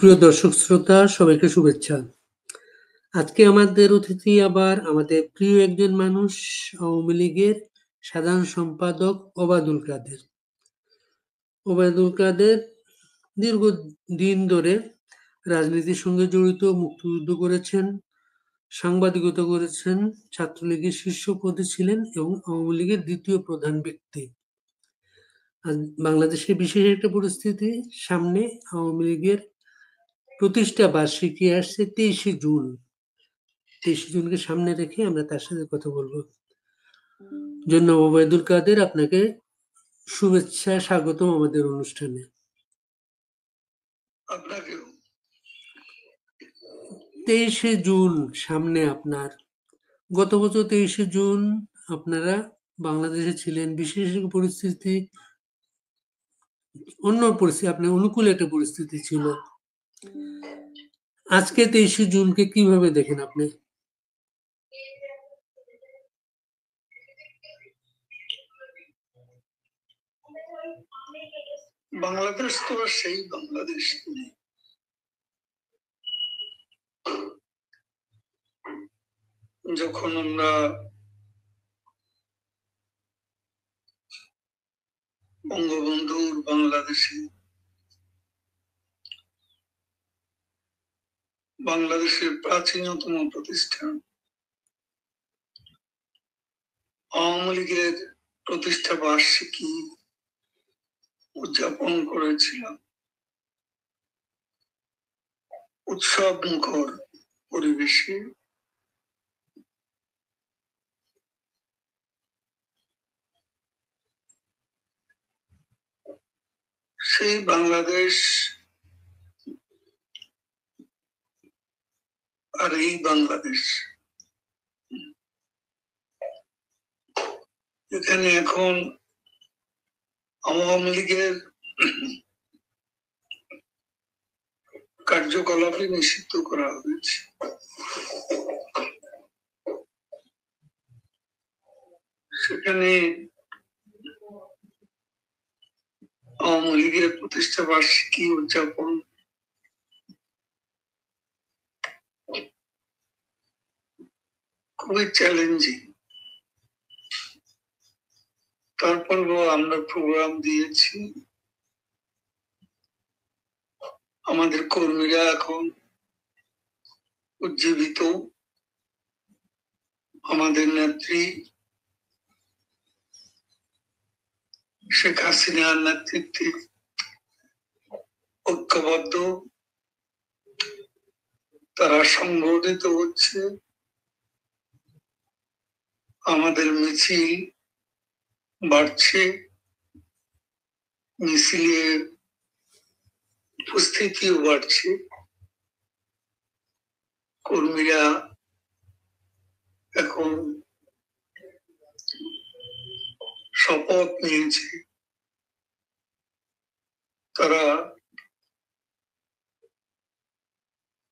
সুপ্রিয় দর্শক শ্রোতা, সবাইকে শুভেচ্ছা। আজকে আমাদের অতিথি আবার আমাদের প্রিয় একজন মানুষ, আওয়ামী লীগের সাধারণ সম্পাদক ওবায়দুল কাদের। ওবায়দুল কাদের দীর্ঘদিন ধরে রাজনীতির সঙ্গে জড়িত, মুক্তিযুদ্ধ করেছেন, সাংবাদিকতা করেছেন, ছাত্রলীগের শীর্ষ পদে ছিলেন এবং আওয়ামী লীগের দ্বিতীয় প্রধান ব্যক্তি। আজ বাংলাদেশে বিশেষ একটা পরিস্থিতি সামনে, আওয়ামী লীগের প্রতিষ্ঠা বার্ষিকী আসছে 23শে জুন। 23শে জুনকে সামনে রেখে আমরা তার সাথে কথা বলবো। জনাব ওবায়দুল কাদের, আপনাকে শুভেচ্ছা, স্বাগতম আমাদের অনুষ্ঠানে। আপনাকেও। 23শে জুন সামনে আপনার। গত বছর 23শে জুন আপনারা বাংলাদেশে ছিলেন, বিশেষ পরিস্থিতি, অন্য পরিস্থিতি, আপনার অনুকূল একটা পরিস্থিতি ছিল। আজকে 23শে জুনকে কিভাবে দেখেন আপনি? বাংলাদেশ তো আর সেই বাংলাদেশ নেই। যখন আমরা বঙ্গবন্ধুর বাংলাদেশে বাংলাদেশের প্রাচীনতম প্রতিষ্ঠান আওয়ামী লীগের প্রতিষ্ঠা বার্ষিকী উদযাপন করেছিলাম উৎসব মুখর পরিবেশে। সেই বাংলাদেশ আর এই বাংলাদেশ, এখানে এখন আওয়ামী লীগের কার্যকলাপে নিষিদ্ধ করা হয়েছে। সেখানে আওয়ামী লীগের প্রতিষ্ঠা বার্ষিকী উদযাপন খুবই চ্যালেঞ্জিং। তারপরও আমরা প্রোগ্রাম দিয়েছি। আমাদের কর্মীরা এখন উজ্জীবিত। আমাদের নেত্রী শেখ হাসিনার নেতৃত্বে ঐক্যবদ্ধ, তারা সংগঠিত হচ্ছে। আমাদের মিছিল বাড়ছে, মিছিলের উপস্থিতিও বাড়ছে। কর্মীরা এখন শপথ নিয়েছে, তারা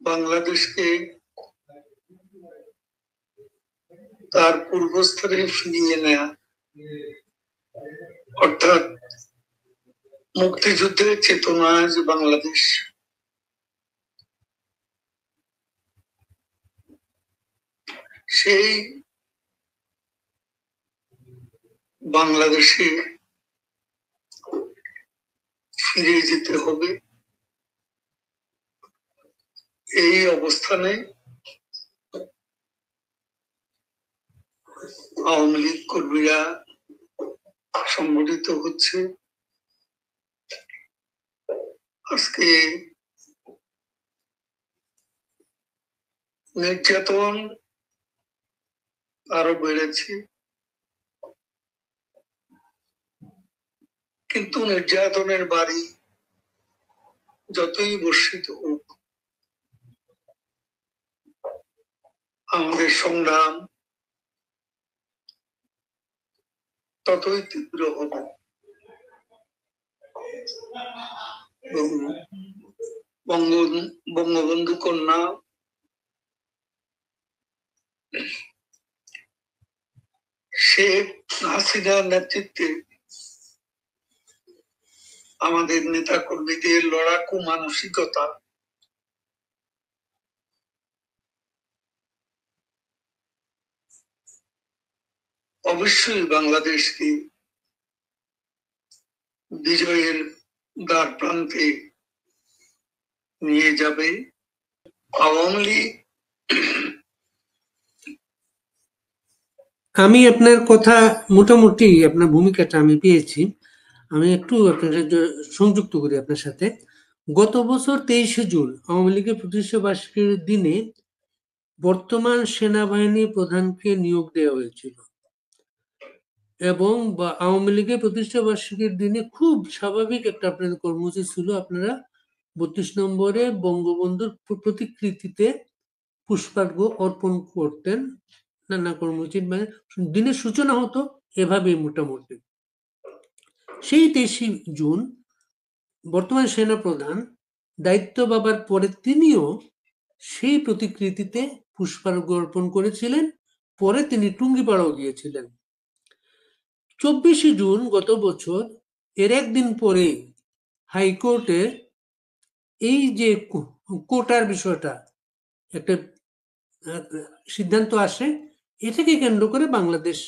বাংলাদেশকে তার পূর্বস্থলে ফিরিয়ে নেয়া, অর্থাৎ মুক্তিযুদ্ধের চেতনায় যে বাংলাদেশ, সেই বাংলাদেশে ফিরে যেতে হবে। এই অবস্থানে আওয়ামী লীগ কর্মীরা সংগঠিত হচ্ছে। আজকে নির্যাতন আরো বেড়েছে, কিন্তু নির্যাতনের বাড়ি যতই বর্ষিত হোক, আমাদের সংগ্রাম ততই তীব্র হবে। বঙ্গবন্ধু কন্যা শেখ হাসিনার নেতৃত্বে আমাদের নেতা কর্মীদের লড়াকু মানসিকতা অবশ্যই বাংলাদেশকে বিজয়ের দ্বার প্রান্তে নিয়ে যাবে। আওয়ামী লীগ আমি আপনার কথা মোটামুটি আপনার ভূমিকাটা আমি পেয়েছি। আমি একটু আপনার সাথে সংযুক্ত করি আপনার সাথে। গত বছর 23শে জুন আওয়ামী লীগের প্রতিষ্ঠা বার্ষিকীর দিনে বর্তমান সেনাবাহিনী প্রধানকে নিয়োগ দেওয়া হয়েছিল এবং আওয়ামী লীগের প্রতিষ্ঠা বার্ষিকীর দিনে খুব স্বাভাবিক একটা আপনাদের কর্মসূচি ছিল, আপনারা 32 নম্বরে বঙ্গবন্ধুর প্রতিকৃতিতে পুষ্পার্ঘ্য অর্পণ করতেন। নানা কর্মসূচির মানে দিনের সূচনা হতো এভাবেই মোটামুটি। সেই 23শে জুন বর্তমান সেনাপ্রধান দায়িত্ব পাবার পরে তিনিও সেই প্রতিকৃতিতে পুষ্পার্ঘ্য অর্পণ করেছিলেন। পরে তিনি টুঙ্গিপাড়াও গিয়েছিলেন। 24শে জুন গত বছর এর একদিন পরে হাইকোর্টে এই যে কোটার বিষয়টা একটা সিদ্ধান্ত আসে, এটাকে কেন্দ্র করে বাংলাদেশ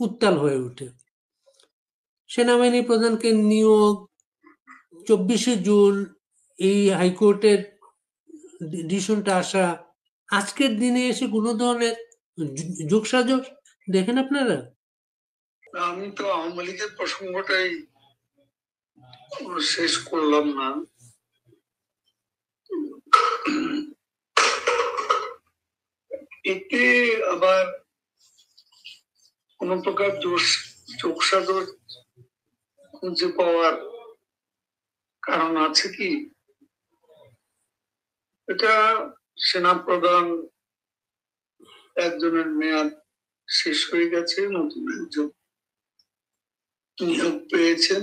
উত্তাল হয়ে ওঠে। সেনাবাহিনী প্রধানকে নিয়োগ, 24শে জুন এই হাইকোর্টের ডিসিশনটা আসা, আজকের দিনে এসে কোনো ধরনের যোগসাযোগ দেখেন আপনারা? আমি তো আওয়ামী লীগের প্রসঙ্গটাই শেষ করলাম না। এতে আবার কোন প্রকার যোগসাজশ খুঁজে পাওয়ার কারণ আছে কি? এটা সেনাপ্রধান একজনের মেয়াদ শেষ হয়ে গেছে, নতুন একজন নিয়োগ পেয়েছেন।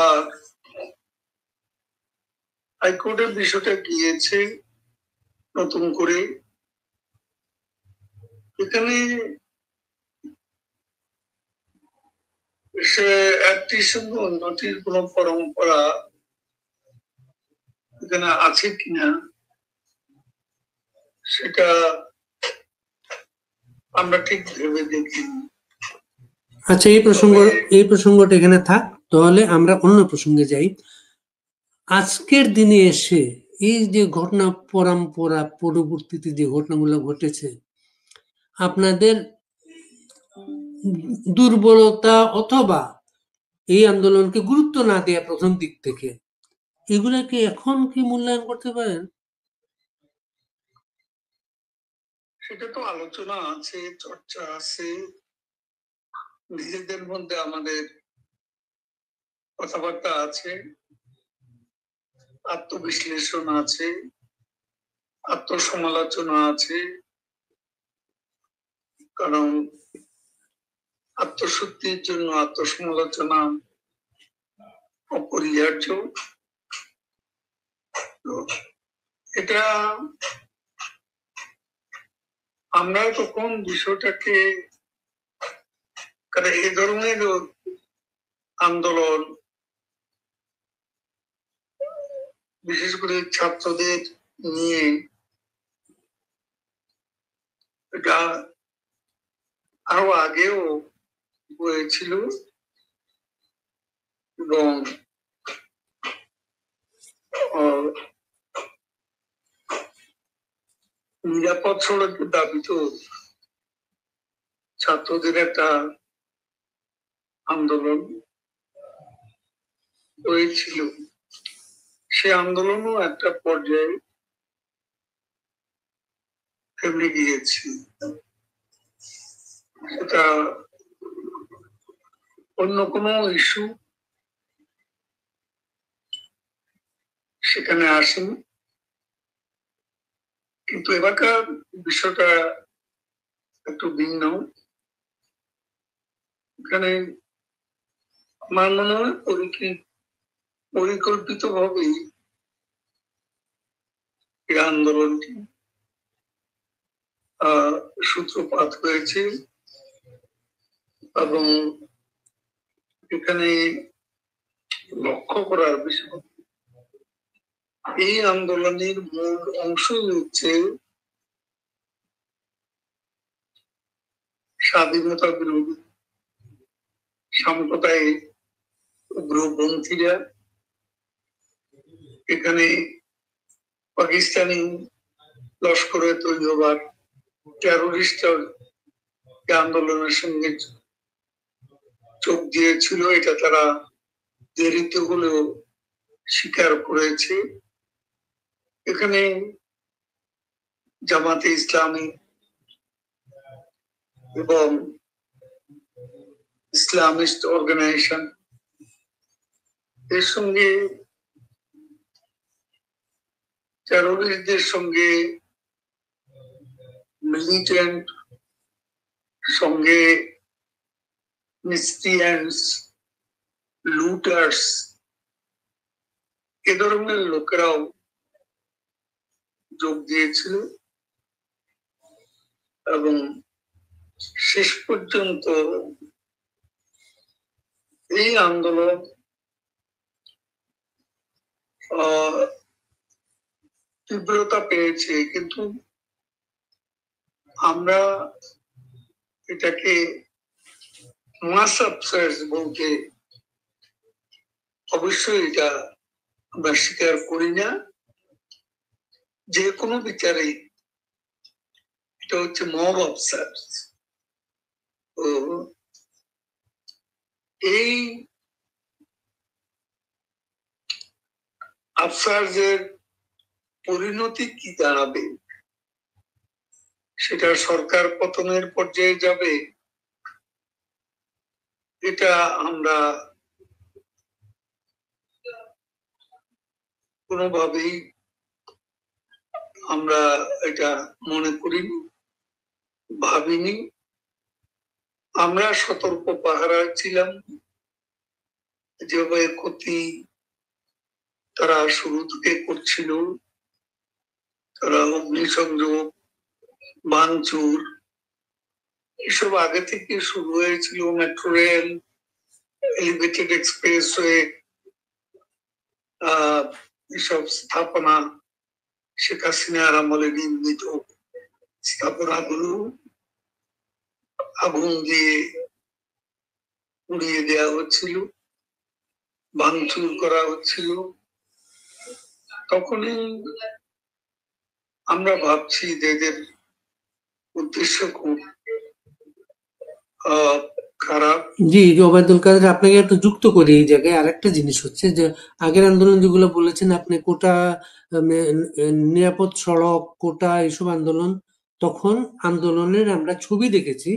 আর হাইকোর্টের বিষয়টা গিয়েছে নতুন করে। এখানে সে একটির সঙ্গে অন্যটির কোন পরম্পরা এখানে আছে কিনা সেটা আমরা ঠিক ভেবে দেখি। আচ্ছা, এই প্রসঙ্গটা এখানে থাক, তাহলে আমরা অন্য প্রসঙ্গে যাই। আজকের দিনে এসে এই যে ঘটনা পরম্পরা পরবর্তীতে যে ঘটনাগুলো ঘটেছে, আপনাদের দুর্বলতা অথবা এই আন্দোলনকে গুরুত্ব না দেয়া প্রথম দিক থেকে, এগুলাকে এখন কি মূল্যায়ন করতে পারেন? সেটা তো আলোচনা আছে, চর্চা আছে, নিজেদের মধ্যে আমাদের কথাবার্তা আছে, আত্মবিশ্লেষণ আছে, আত্মসমালোচনা আছে। কারণ আত্মশুদ্ধির জন্য আত্মসমালোচনা অপরিহার্য। এটা আমরা তখন বিষয়টাকে, কারণ এই ধরনের আন্দোলন বিশেষ করে ছাত্রদের নিয়ে এটা আরো আগেও হয়েছিল এবং নিরাপদ সড়কের দাবি তো ছাত্রদের একটা আন্দোলন হয়েছিল। সে আন্দোলনও একটা পর্যায়ে থেমে গিয়েছে। সেটা অন্য কোনো ইস্যু সেখানে আসেনি, কিন্তু এবারকার বিষয়টা একটু ভিন্ন। এখানে আমার মনে হয় পরিকল্পিত ভাবেই এই আন্দোলনটি সূত্রপাত হয়েছে এবং এখানে লক্ষ্য করার বিষয়, এই আন্দোলনের মূল অংশ হচ্ছে স্বাধীনতা বিরোধী সাম্প্রদায়িক উগ্রপন্থীরা এখানে পাকিস্তানি লস্করে তৈয়বার টেরোরিস্ট আন্দোলনের সঙ্গে যোগ দিয়েছিল, এটা তারা দেরিতে হলেও স্বীকার করেছে। এখানে জামাতে ইসলামী এবং ইসলামিস্ট অর্গানাইজেশন এর সঙ্গে টেরোরিস্টদের সঙ্গে মিলিটেন্ট সঙ্গে মিস্ট্রিয়ান্স লুটার্স এ ধরনের লোকেরাও যোগ দিয়েছিল এবং শেষ পর্যন্ত এই আন্দোলন তীব্রতা পেয়েছে, কিন্তু আমরা এটাকে মাস আফসোস বলতে অবশ্যই এটা আমরা স্বীকার করি না। যে কোনো বিচারে এটা হচ্ছে মব আফসোস। তো এই আফসারের পরিণতি কি দাঁড়াবে, সেটা সরকার পতনের পর্যায়ে যাবে, এটা আমরা কোনোভাবেই আমরা এটা মনে করিনি, ভাবিনি। আমরা সতর্ক পাহারায় ছিলাম, যেভাবে ক্ষতি তারা শুরু থেকে করছিল, তারা অগ্নিসংযোগ ভাঙচুর এসব আগে থেকে শুরু হয়েছিল। মেট্রো রেল, এলিভেটেড এক্সপ্রেসওয়ে, এসব স্থাপনা শেখ হাসিনার আমলে নির্মিত স্থাপনাগুলো আগুন দিয়ে উড়িয়ে দেওয়া হচ্ছিল, ভাঙচুর করা হচ্ছিল। তখনই আমরা ভাবছি যে এদের উদ্দেশ্য খুব খারাপ। জি, ওবায়দুল কাদের, আপনাকে একটু যুক্ত করি এই জায়গায়। আরেকটা জিনিস হচ্ছে যে আগের আন্দোলন যেগুলো বলেছেন আপনি, কোটা, নিরাপদ সড়ক, কোটা, এইসব আন্দোলন, তখন আন্দোলনের আমরা ছবি দেখেছি,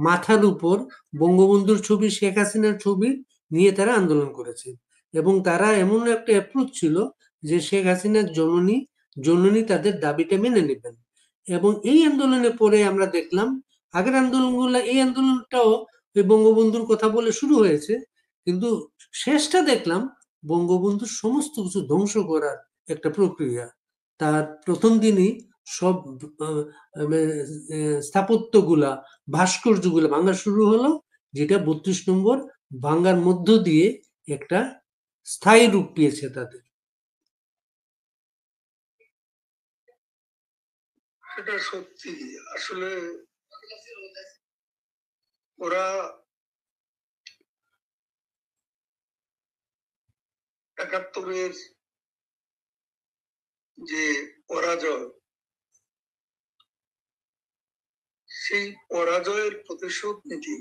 মাথার উপর বঙ্গবন্ধুর ছবি, শেখ হাসিনার ছবি নিয়ে তারা আন্দোলন করেছে, এবং তারা এমন একটা অ্যাপ্রোচ ছিল যে শেখ হাসিনার জননী তাদের দাবিটা মেনে নেবেন। এবং এই আন্দোলনের পরে আমরা দেখলাম আগের আন্দোলনগুলো, এই আন্দোলনটাও ওই বঙ্গবন্ধুর কথা বলে শুরু হয়েছে, কিন্তু শেষটা দেখলাম বঙ্গবন্ধুর সমস্ত কিছু ধ্বংস করার একটা প্রক্রিয়া। তার প্রথম দিনই সব স্থাপত্যগুলা, ভাস্কর্যগুলা ভাঙা শুরু হলো, যেটা 32 নম্বর ভাঙ্গার মধ্য দিয়ে একটা স্থায়ী রূপ পেয়েছে তাদের। সেটা সত্যি। আসলে ওরা 71-এর যে পরাজয়, সেই পরাজয়ের প্রতিশোধ নিতে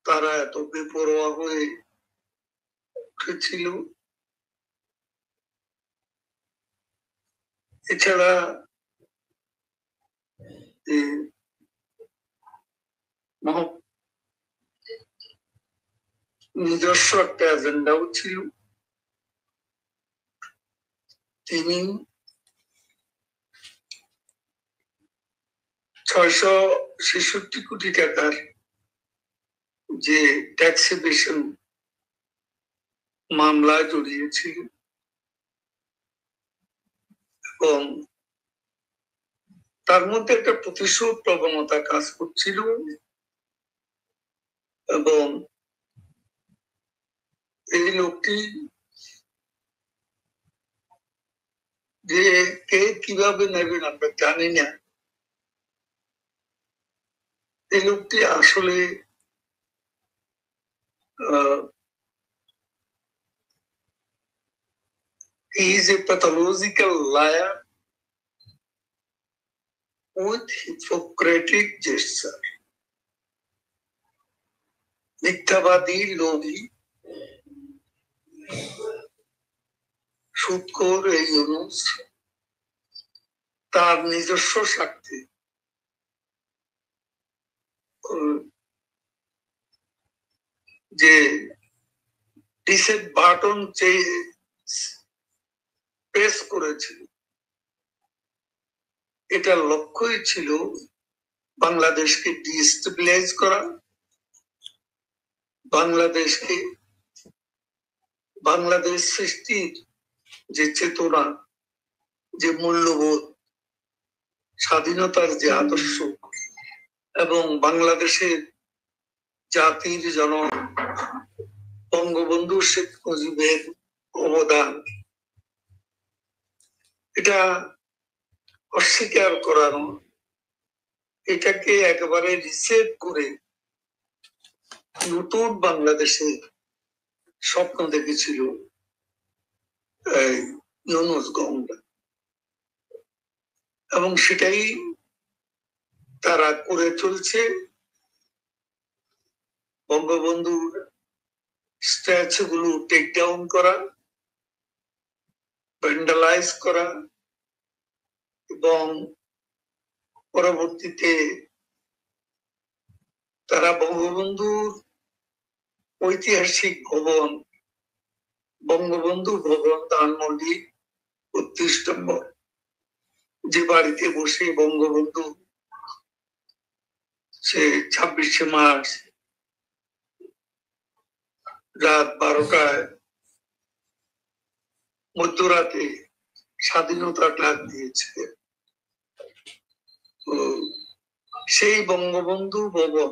তারা এত বেপরোয়া হয়ে উঠেছিল। এছাড়া নিজস্ব একটা এজেন্ডাও ছিল। তিনি 666 কোটি টাকার যে ট্যাক্স এভিশন মামলায় জড়িয়েছিল এবং তার মধ্যে একটা প্রতিশোধ প্রবণতা কাজ করছিল, এবং এই লোকটি যে কে কিভাবে নেবেন আমরা জানি না, এই লোকটি আসলে he is a pathological liar with Hippocratic gesture. মিথ্যাবাদী, লোভী, সুদখোর এই ইউনূস তার নিজস্ব স্বার্থে যে রিসেট বাটন প্রেস করেছিল, এটার লক্ষ্যই ছিল বাংলাদেশকে ডিস্টেবিলাইজ করা, বাংলাদেশ সৃষ্টির যে চেতনা, যে মূল্যবোধ, স্বাধীনতার যে আদর্শ এবং বাংলাদেশের জাতির জনক বঙ্গবন্ধু শেখ মুজিবের অবদান, এটা অস্বীকার করানো, এটাকে একেবারে রিসেট করে নতুন বাংলাদেশের স্বপ্ন দেখেছিল ইউনূস গঙ্গা, এবং সেটাই তারা করে চলছে। বঙ্গবন্ধুর স্ট্যাচু গুলো টেক ডাউন করা, ভ্যান্ডালাইজ করা এবং পরবর্তীতে তারা বঙ্গবন্ধুর ঐতিহাসিক ভবন, বঙ্গবন্ধু ভবন ধানমন্ডি ৩২ নম্বর, যে বাড়িতে বসে বঙ্গবন্ধু সে ২৬শে মার্চ রাত ১২টায় মধ্যরাতে স্বাধীনতা ডাক দিয়েছে, সেই বঙ্গবন্ধু ভবন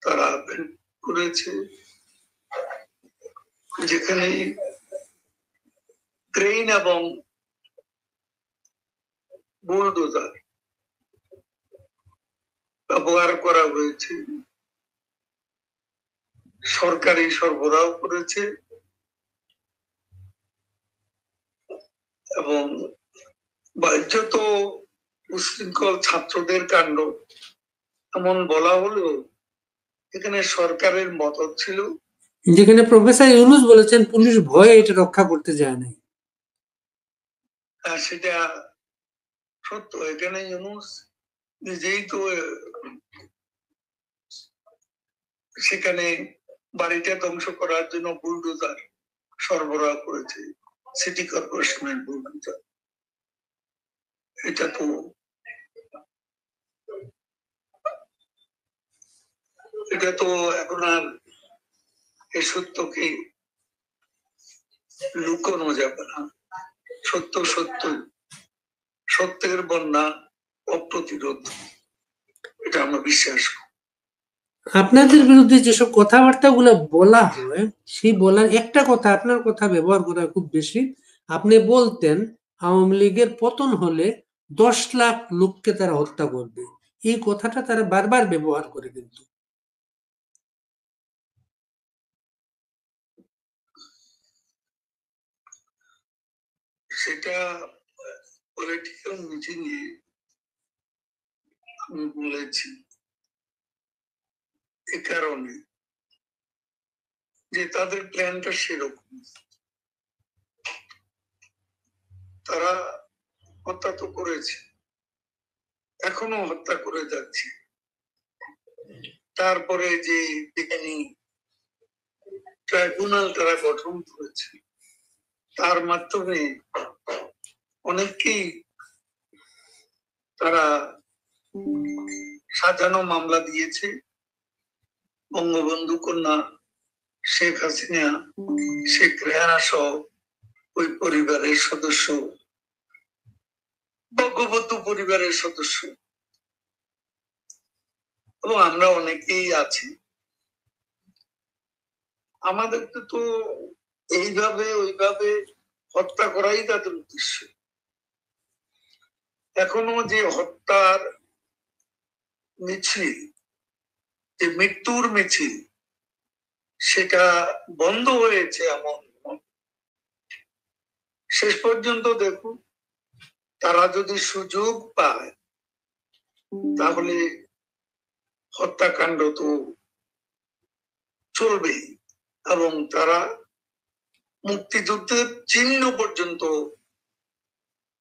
তারা করেছে, যেখানে ক্রেন এবং বুলডোজার ব্যবহার করা হয়েছে, সরকারি সরবরাহ করেছে এবং বাহ্যত উশৃঙ্খল ছাত্রদের কাণ্ড এমন বলা হলেও এখানে সরকারের মদত ছিল, যেখানে প্রফেসর ইউনূস বলেছেন পুলিশ ভয়ে এটা রক্ষা করতে যায় নাই। সেটা সত্য। এখানে ইউনূস নিজেই তো সেখানে বাড়িটা ধ্বংস করার জন্য বুলডোজার সরবরাহ করেছে, সিটি কর্পোরেশনের বুলডোজার। এটা তো এখন আর এই সত্যকে লুকানো যাবে না। সত্য সত্য, সত্যের বন্যা অপ্রতিরোধ, এটা আমরা বিশ্বাস করি। আপনাদের বিরুদ্ধে যেসব কথাবার্তা গুলো বলা হয়, সেই বলার একটা কথা, আপনার কথা ব্যবহার করা খুব বেশি। আপনি বলতেন আওয়ামী লীগের পতন হলে 10 লাখ লোককে তারা হত্যা করবে, এই কথাটা তারা বারবার ব্যবহার করে। কিন্তু সেটা পলিটিক্যাল মিটিং এ আমি বলেছি, এ কারণে যে তাদের প্ল্যানটা সেরকম। তারা হত্যা তো করেছে, এখনো হত্যা করে যাচ্ছে। তারপরে যে বিজ্ঞানী ট্রাইব্যুনাল তারা গঠন করেছে, তার মাধ্যমে অনেককেই তারা সাজানো মামলা দিয়েছে। বঙ্গবন্ধু কন্যা শেখ হাসিনা, শেখ রেহানা সহ ওই পরিবারের সদস্য, বঙ্গবন্ধু পরিবারের সদস্য এবং আমরা অনেকেই আছি। আমাদেরকে তো এইভাবে ওইভাবে হত্যা করাই তাদের উদ্দেশ্য। এখনো যে হত্যার মিছিল, যে মৃত্যুর মিছিল, সেটা বন্ধ হয়েছে এমন শেষ পর্যন্ত দেখুন, তারা যদি সুযোগ পায় তাহলে হত্যাকাণ্ড তো চলবেই, এবং তারা মুক্তিযুদ্ধের চিহ্ন পর্যন্ত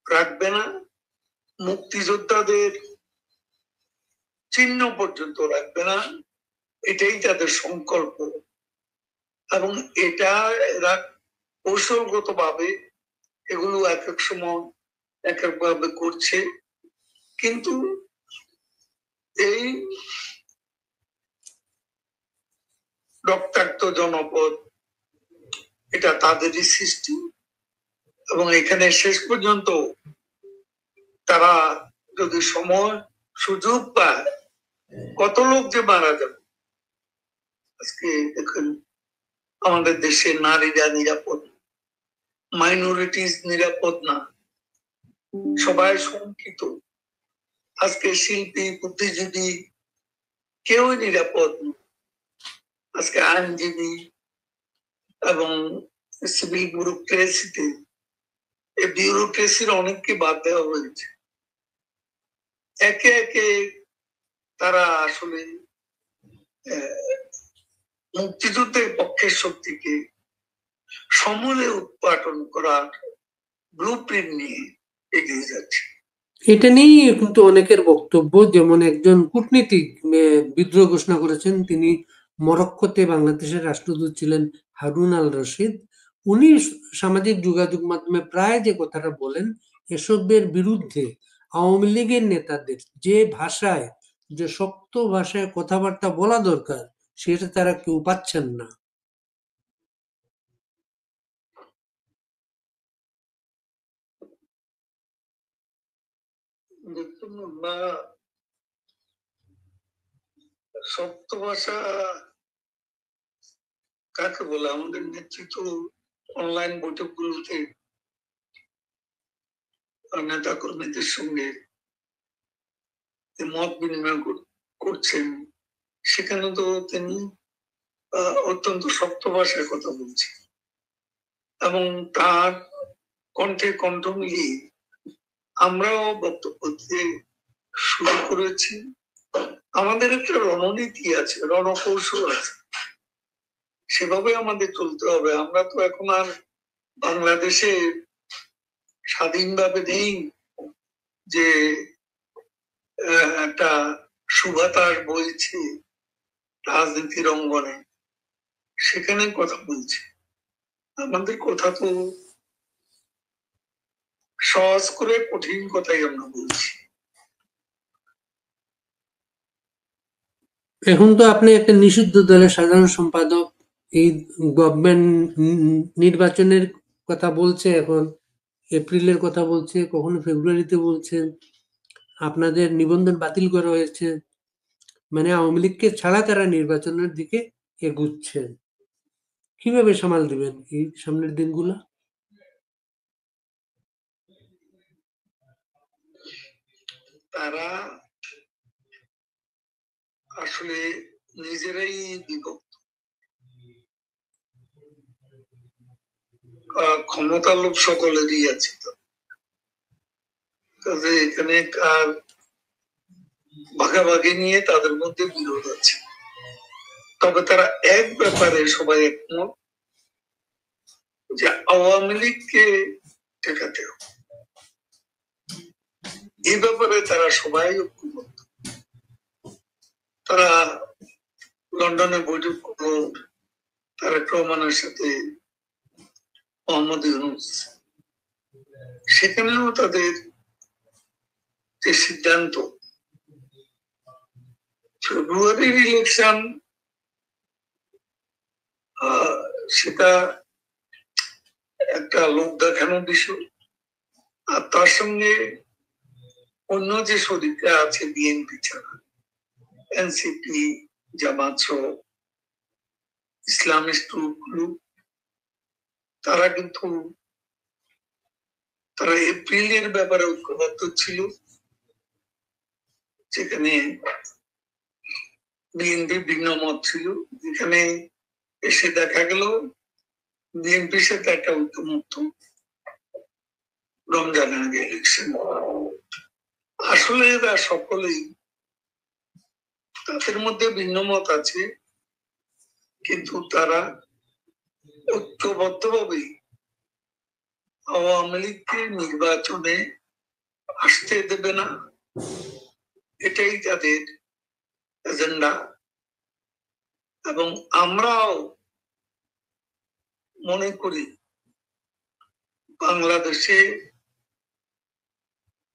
রাখবে না, মুক্তিযোদ্ধাদের চিহ্ন পর্যন্ত রাখবে না, এটাই তাদের সংকল্প। এবং এটা এরা কৌশলগত ভাবে এগুলো এক এক সময় এক এক ভাবে করছে, কিন্তু এই রক্তাক্ত জনপদ এটা তাদেরই সৃষ্টি, এবং এখানে শেষ পর্যন্ত তারা যদি সময় সুযোগ পায়, কত লোক যে মারা যাবে। আজকে দেখেন আমাদের দেশে নারীরা নিরাপদ, মাইনরিটিস নিরাপদ না, সবাই শঙ্কিত। আজকে শিল্পী, বুদ্ধিজীবী কেউ নিরাপদ নয়। আজকে আইনজীবী এবং সিভিল ব্যুরোক্রেসিতে, এই ব্যুরোক্রেসির অনেককে বাদ দেওয়া হয়েছে। একে একে তারা আসলে মুক্তিযুদ্ধের পক্ষের শক্তিকে সমূলে উৎপাটন করার ব্লুপ্রিন্ট নিয়ে এগিয়ে যাচ্ছে। এটা নিয়ে কিন্তু অনেকের বক্তব্য, যেমন একজন কূটনীতিক বিদ্রোহ ঘোষণা করেছেন, তিনি মরক্কোতে বাংলাদেশের রাষ্ট্রদূত ছিলেন হারুন আল রশিদ। উনি সামাজিক যোগাযোগ মাধ্যমে প্রায় যে কথাটা বলেন, এসবের বিরুদ্ধে আওয়ামী লীগের নেতাদের যে ভাষায়, যে শক্ত ভাষায় কথাবার্তা বলা দরকার, সেটা তারা কেউ পাচ্ছেন না। দেখুন, আমরা শক্ত ভাষা কাকে বলে? আমাদের নেতৃত্ব অনলাইন বৈঠকগুলোতে নেতা কর্মীদের সঙ্গে মত বিনিময় করছেন, সেখানে তো তিনি অত্যন্ত শক্ত ভাষায় কথা বলছেন, এবং তার কণ্ঠে কণ্ঠ মিলিয়ে আমরাও বক্তব্য দিতে শুরু করেছি। আমাদের একটা রণনীতি আছে, রণকৌশল আছে, সেভাবে আমাদের চলতে হবে। আমরা তো এখন আর বাংলাদেশে স্বাধীনভাবে নেই যে একটা সুবাতাস বইছে রাজনীতির অঙ্গনে, সেখানে কথা বলছি। আমাদের কথা তো সহজ করে কঠিন কথাই আমরা বলছি। এখন তো আপনি একটা নিষিদ্ধ দলের সাধারণ সম্পাদক, এই গভর্নমেন্ট নির্বাচনের কথা বলছে, এখন এপ্রিলের কথা বলছে, কখনো ফেব্রুয়ারিতে বলছে, আপনাদের নিবন্ধন বাতিল করা হয়েছে, মানে আওয়ামী লীগকে ছাড়া তারা নির্বাচনের দিকে এগুচ্ছে। কিভাবে সামাল দিবেন এই সামনের দিনগুলো? তারা আসলে নিজেরাই বিভক্ত। ক্ষমতার লোক সকলেরই আছে, কাজে এখানে কার ভাগাভাগি নিয়ে তাদের মধ্যে বিরোধ আছে। তবে তারা এক ব্যাপারে সবাই একমত, যে আওয়ামী লীগকে ঠেকাতে হবে। এই ব্যাপারে তারা সবাই ঐক্যবদ্ধ। তারা লন্ডনে বৈঠক করলো তারেক রহমানের সাথে, মোহাম্মদ ইউনূস, সেখানেও তাদের যে সিদ্ধান্ত, ফেব্রুয়ারির ইলেকশন সেটা একটা লোক দেখানো বিষয়, আর তার সঙ্গে অন্য যে শরীররা আছে বিএনপি ছাড়া, এনসিপি, জামাত সহ ইসলামিস্ট গ্রুপগুলো, তারা কিন্তু তারা এপ্রিলের ব্যাপারে ঐক্যবদ্ধ ছিল, যেখানে বিএনপি ভিন্ন মত ছিল, যেখানে এসে দেখা গেল বিএনপির সাথে একটা ঐক্যমত্য রমজানের আগে ইলেকশন। আসলে এরা সকলেই, তাদের মধ্যে ভিন্ন মত আছে, কিন্তু তারা ঐক্যবদ্ধভাবে আওয়ামী লীগকে নির্বাচনে আসতে দেবে না, এটাই তাদের এজেন্ডা। এবং আমরাও মনে করি বাংলাদেশে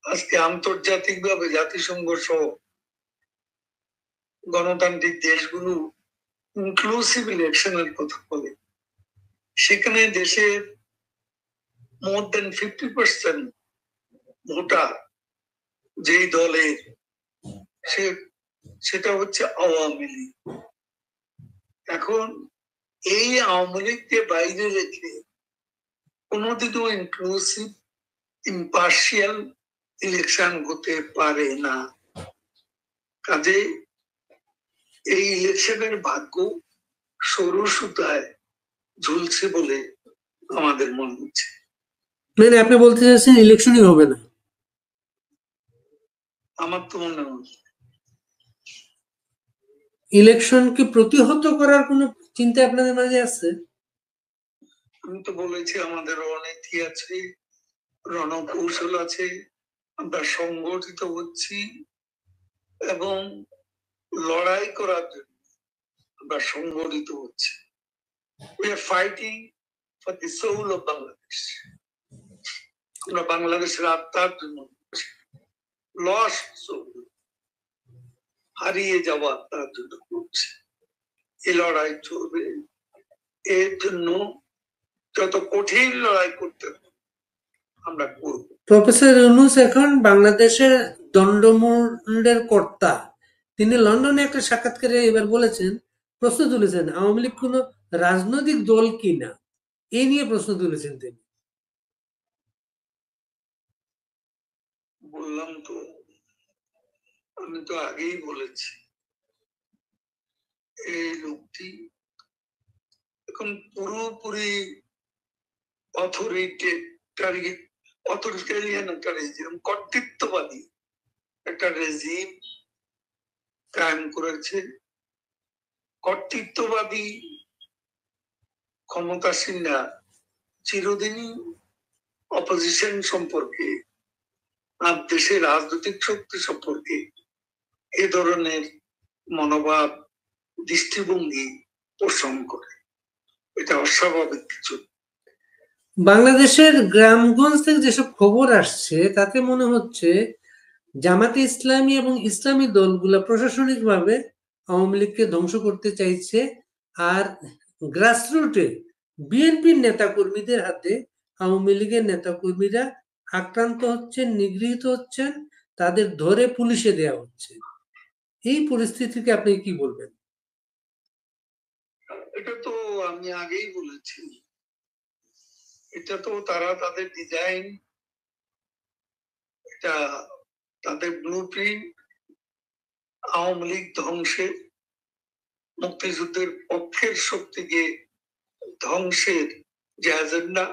আজকে আন্তর্জাতিকভাবে জাতিসংঘ সহ গণতান্ত্রিক দেশগুলো ইনক্লুসিভ ইলেকশনের কথা বলে, সেখানে দেশের মোর দেন 50% ভোটার যেই দলের, সেটা হচ্ছে আওয়ামী লীগ। এখন এই আওয়ামী লীগকে বাইরে রেখে কোনোদিনও ইনক্লুসিভ ইম্পার্শিয়াল ইলেকশন হতে পারে না। কাজে এই ইলেকশনের ভাগ্য সরু সুতায় ঝুলছে বলে আমাদের মনে হচ্ছে। মানে আপনি বলতে চাচ্ছেন ইলেকশনই হবে না? আমার তো মনে হয় ইলেকশনকে প্রতিহত করার কোন চিন্তা আপনাদের মাঝে আছে? আমি তো বলেছি আমাদের অনেকই আছে, রণকৌশল আছে, আমরা সংগঠিত হচ্ছি এবং লড়াই করার জন্য আমরা সংগঠিত হচ্ছি। We are fighting for the soul of Bangladesh. আমরা বাংলাদেশের আত্মার জন্য, লস্ট সোল, হারিয়ে যাওয়া আত্মার জন্য করছি। এই লড়াই চলবে, এর জন্য যত কঠিন লড়াই করতে আমরা করব। প্রফেসর ইউনূস এখন বাংলাদেশের দণ্ডমুণ্ডের কর্তা। তিনি লন্ডনে একটা সাক্ষাৎকারে এবার বলেছেন, প্রশ্ন তুলেছেন আওয়ামী লীগ কোন রাজনৈতিক দল কিনা, এই নিয়ে প্রশ্ন তুলেছেন তিনি। বললাম তো, আমি তো আগেই বলেছি এই লোকটি এখন পুরোপুরি কর্তৃত্ববাদী একটা রেজিম কায়েম করেছে। কর্তৃত্ববাদী ক্ষমতাসীনরা চিরদিনই অপোজিশন সম্পর্কে আর দেশের রাজনৈতিক শক্তি সম্পর্কে এ ধরনের মনোভাব, দৃষ্টিভঙ্গি পোষণ করে। এটা অস্বাভাবিক কিছু। বাংলাদেশের গ্রামগঞ্জ থেকে যেসব খবর আসছে তাতে মনে হচ্ছে জামাতে ইসলামী এবং ইসলামী দলগুলা প্রশাসনিকভাবে আওয়ামী লীগকে ধ্বংস করতে চাইছে, আর গ্রাসরুটে বিএনপির নেতাকর্মীদের হাতে আওয়ামী লীগের নেতাকর্মীরা আক্রান্ত হচ্ছেন, নিগৃহীত হচ্ছেন, তাদের ধরে পুলিশে দেওয়া হচ্ছে। এই পরিস্থিতিকে আপনি কি বলবেন? এটা তো আমি আগেই বলেছি, এটা তো তারা তাদের ডিজাইন, এটা তাদের ব্লুপ্রিন্ট। আওয়ামী লীগ ধ্বংসের, মুক্তিযুদ্ধের পক্ষের শক্তিকে ধ্বংসের যে এজেন্ডা,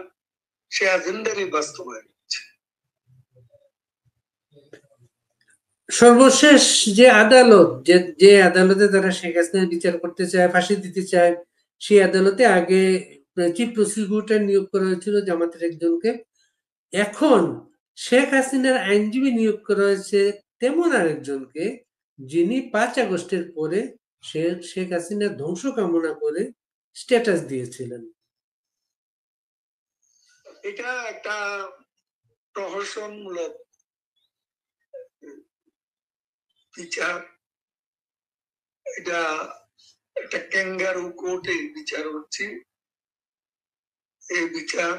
সে এজেন্ডারই বাস্তবায়ন হচ্ছে। সর্বশেষ যে আদালত, যে আদালতে তারা শেখ হাসিনার বিচার করতে চায়, ফাঁসি দিতে চায়, সেই আদালতে আগে চিফ প্রসিকিউটর নিয়োগ করা হয়েছিল জামাতের একজনকে। এখন শেখ হাসিনার আইনজীবী নিয়োগ করা হয়েছে তেমন আরেকজনকে, যিনি 5 আগস্টের পরে শেখ হাসিনার ধ্বংস কামনা করে স্ট্যাটাস দিয়েছিলেন। এটা একটা প্রহসনমূলক বিচার, এটা একটা ক্যাঙ্গারু কোর্টে বিচার হচ্ছে। এই বিচার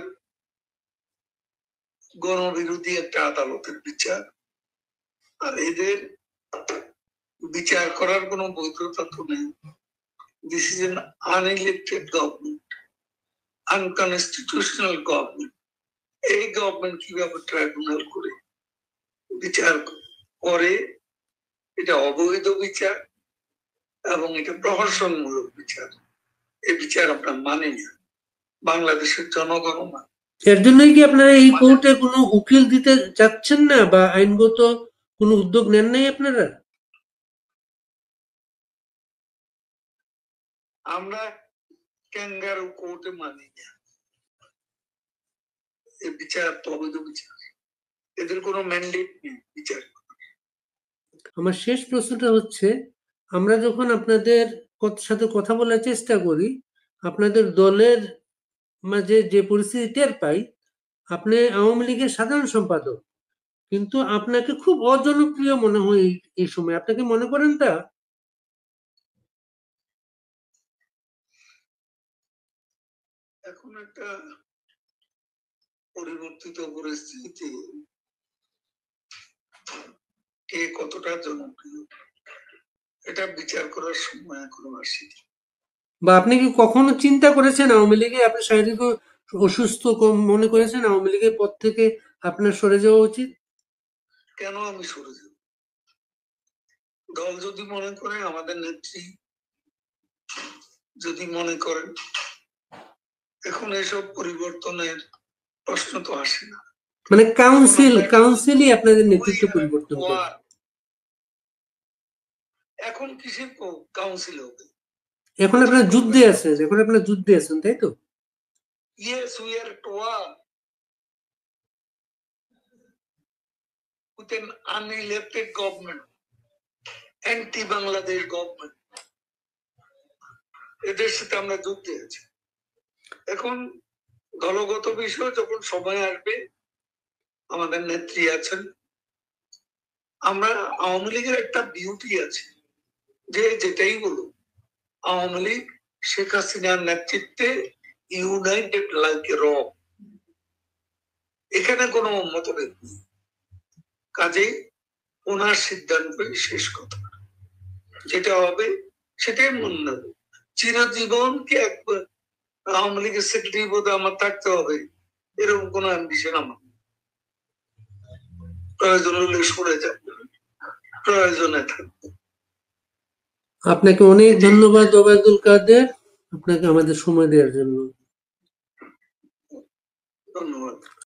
গণবিরোধী একটা আদালতের বিচার, আর এদের বিচার করার কোনো বৈধতা তো নেই। This is an unelected government, unconstitutional government. এই গভর্নমেন্ট কিভাবে ট্রাইব্যুনাল করে বিচার করে? এটা অবৈধ বিচার এবং এটা প্রহসনমূলক বিচার। এই বিচার আমরা মানি না, বাংলাদেশের জনগণ মানে। এর জন্যই কি আপনারা এই কোর্টে কোনো উকিল দিতে চাচ্ছেন না, বা আইনগত কোনো উদ্যোগ নেন নাই আপনারা? আমরা ক্যাঙ্গারু কোর্টে মানি না, এই বিচার তো অবৈধ বিচার, এদের কোনো ম্যান্ডেট নেই বিচার। আমার শেষ প্রশ্নটা হচ্ছে, আমরা যখন আপনাদের সাথে কথা বলার চেষ্টা করি, আপনাদের দলের মাঝে যে পরিস্থিতি টের পাই, আপনি আওয়ামী লীগের সাধারণ সম্পাদক, কিন্তু আপনাকে খুব অজনপ্রিয় মনে হয় এই সময়। আপনাকে মনে করেন তা? এখন একটা পরিবর্তিত পরিস্থিতি, কে কতটা জনপ্রিয় এটা বিচার করার সময় এখনো আসেনি। বা আপনি কি কখনো চিন্তা করেছেন আওয়ামী লীগে আপনি শারীরিক অসুস্থ মনে করেছেন, আওয়ামী লীগের পদ থেকে আপনার সরে যাওয়া উচিত? কেন আমি সরে যাব? দল যদি মনে করে, আমাদের নেত্রী যদি মনে করেন, এখন এসব পরিবর্তনের প্রশ্ন তো আসে না। মানে কাউন্সিলই আপনাদের নেতৃত্ব পরিবর্তন করে। এখন কিসের কাউন্সিল হবে? এখন আপনারা যুদ্ধে আছেন, তাই তো? Yes, we are at war with an unelected government, anti-Bangladesh government. এদের সাথে আমরা যুদ্ধে আছি। এখন দলগত বিষয় যখন সময় আসবে, আমাদের নেত্রী আছেন, আমরা আওয়ামী লীগের একটা বিউটি আছে, যে যেটাই বলুন, আওয়ামী লীগ শেখ হাসিনার নেতৃত্বে ইউনাইটেড লাইক এ রক, এখানে কোনো মতভেদ নেই। কাজেই ওনার সিদ্ধান্তই শেষ কথা, যেটা হবে সেটাই মনে নেব। চিরজীবন কি একবার আওয়ামী লীগের সেক্রেটারি পদে আমার থাকতে হবে এরকম কোন অ্যাম্বিশন আমার, প্রয়োজন হলে সরে যাব, প্রয়োজনে থাকবো। আপনাকে অনেক ধন্যবাদ ওবায়দুল কাদের, আপনাকে আমাদের সময় দেওয়ার জন্য। ধন্যবাদ।